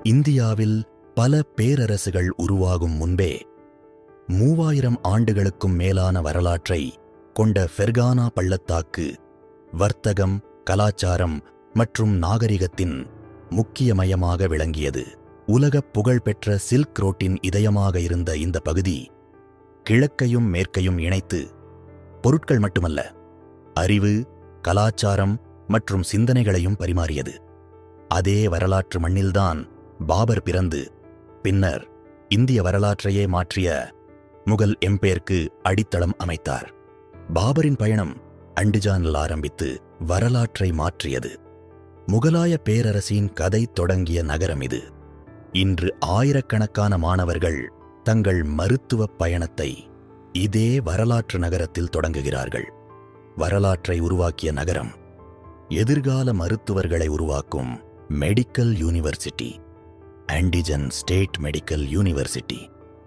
இந்தியாவில் பல பேரரசுகள் உருவாகும் முன்பே 3000 ஆண்டுகளுக்கும் மேலான வரலாற்றை கொண்ட ஃபெர்கானா பள்ளத்தாக்கு வர்த்தகம், கலாச்சாரம் மற்றும் நாகரிகத்தின் முக்கிய மையமாக விளங்கியது. உலகப் புகழ்பெற்ற சில்க் ரோட்டின் இதயமாக இருந்த இந்த பகுதி கிழக்கையும் மேற்கையும் இணைத்து பொருட்கள் மட்டுமல்ல, அறிவு, கலாச்சாரம் மற்றும் சிந்தனைகளையும் பரிமாறியது. அதே வரலாற்று மண்ணில்தான் பாபர் பிறந்து பின்னர் இந்திய வரலாற்றையே மாற்றிய முகல் எம்பையருக்கு அடித்தளம் அமைத்தார். பாபரின் பயணம் அண்டிஜானில் ஆரம்பித்து வரலாற்றை மாற்றியது. முகலாய பேரரசின் கதை தொடங்கிய நகரம் இது. இன்று ஆயிரக்கணக்கான மாணவர்கள் தங்கள் மருத்துவப் பயணத்தை இதே வரலாற்று நகரத்தில் தொடங்குகிறார்கள். வரலாற்றை உருவாக்கிய நகரம், எதிர்கால மருத்துவர்களை உருவாக்கும் medical university, Andijan state medical university.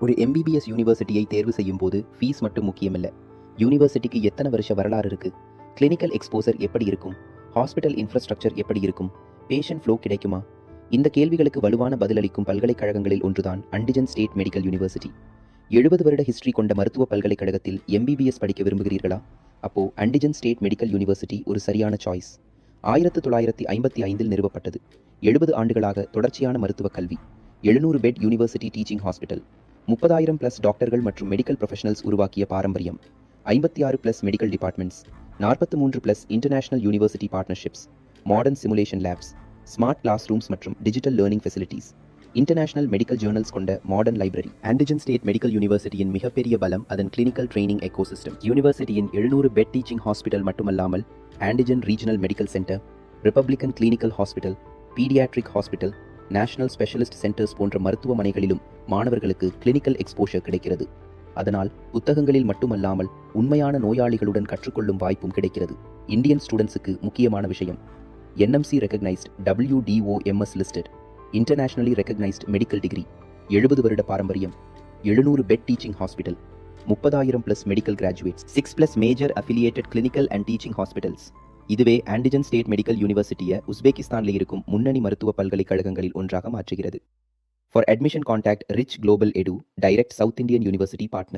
ஒரு MBBS யூனிவர்சிட்டியை தேர்வு செய்யும் போது ஃபீஸ் மட்டும் முக்கியமில்ல. யூனிவர்சிட்டிக்கு எத்தனை வருஷ வரலாறு இருக்கு, கிளினிக்கல் எக்ஸ்போசர் எப்படி இருக்கும், ஹாஸ்பிட்டல் இன்ஃப்ராஸ்ட்ரக்சர் எப்படி இருக்கும், பேஷண்ட் ஃப்ளோ கிடைக்குமா? இந்த கேள்விகளுக்கு வலுவான பதிலளிக்கும் பல்கலைக்கழகங்களில் ஒன்றுதான் அண்டிஜன் ஸ்டேட் மெடிக்கல் யூனிவர்சிட்டி. 70 வருட ஹிஸ்டரி கொண்ட மருத்துவ பல்கலைக்கழகத்தில் MBBS படிக்க விரும்புகிறீர்களா? அப்போ அண்டிஜன் ஸ்டேட் மெடிக்கல் யூனிவர்சிட்டி ஒரு சரியான சாய்ஸ். 1955இல் நிறுவப்பட்டது. 70 ஆண்டுகளாக தொடர்ச்சியான மருத்துவ கல்வி, 700 பெட் யூனிவர்சிட்டி டீச்சிங் ஹாஸ்பிட்டல், 30,000+ டாக்டர்கள் மற்றும் மெடிக்கல் ப்ரொஃபஷனல்ஸ் உருவாக்கிய பாரம்பரியம், 56+ medical departments, 43+ international university partnerships, modern simulation labs, smart classrooms மற்றும் digital learning facilities, international medical journals கொண்ட modern library. Andijan state medical யூனிவர்சிட்டியின் மிகப்பெரிய பலம் அதன் கிளினிக்கல் ட்ரைனிங் எக்கோசிஸ்டம். யூனிவர்சிட்டியின் 700 பெட் டீச்சிங் ஹாஸ்பிட்டல் மட்டுமல்லாமல் Andijan regional medical centre, republican clinical hospital, paediatric hospital, national specialist centres போன்ற மருத்துவமனைகளிலும் மாணவர்களுக்கு கிளினிக்கல் எக்ஸ்போஷர் கிடைக்கிறது. அதனால் புத்தகங்களில் மட்டுமல்லாமல் உண்மையான நோயாளிகளுடன் கற்றுக்கொள்ளும் வாய்ப்பும் கிடைக்கிறது. இந்தியன் ஸ்டூடெண்ட்ஸுக்கு முக்கியமான விஷயம், NMC recognised, WDOMS listed, internationally recognised medical degree, 70 வருட பாரம்பரியம், 700 bed teaching hospital, 30,000+ medical graduates, 6+ major affiliated clinical and teaching hospitals. இதுவே ஆண்டிஜன் ஸ்டேட் மெடிக்கல் யூனிவர்சிட்டியை உஸ்பெகிஸ்தானில் இருக்கும் முன்னணி மருத்துவ பல்கலைக்கழகங்களில் ஒன்றாக மாற்றுகிறது. For admission contact Rich Global Edu, direct South Indian University partner.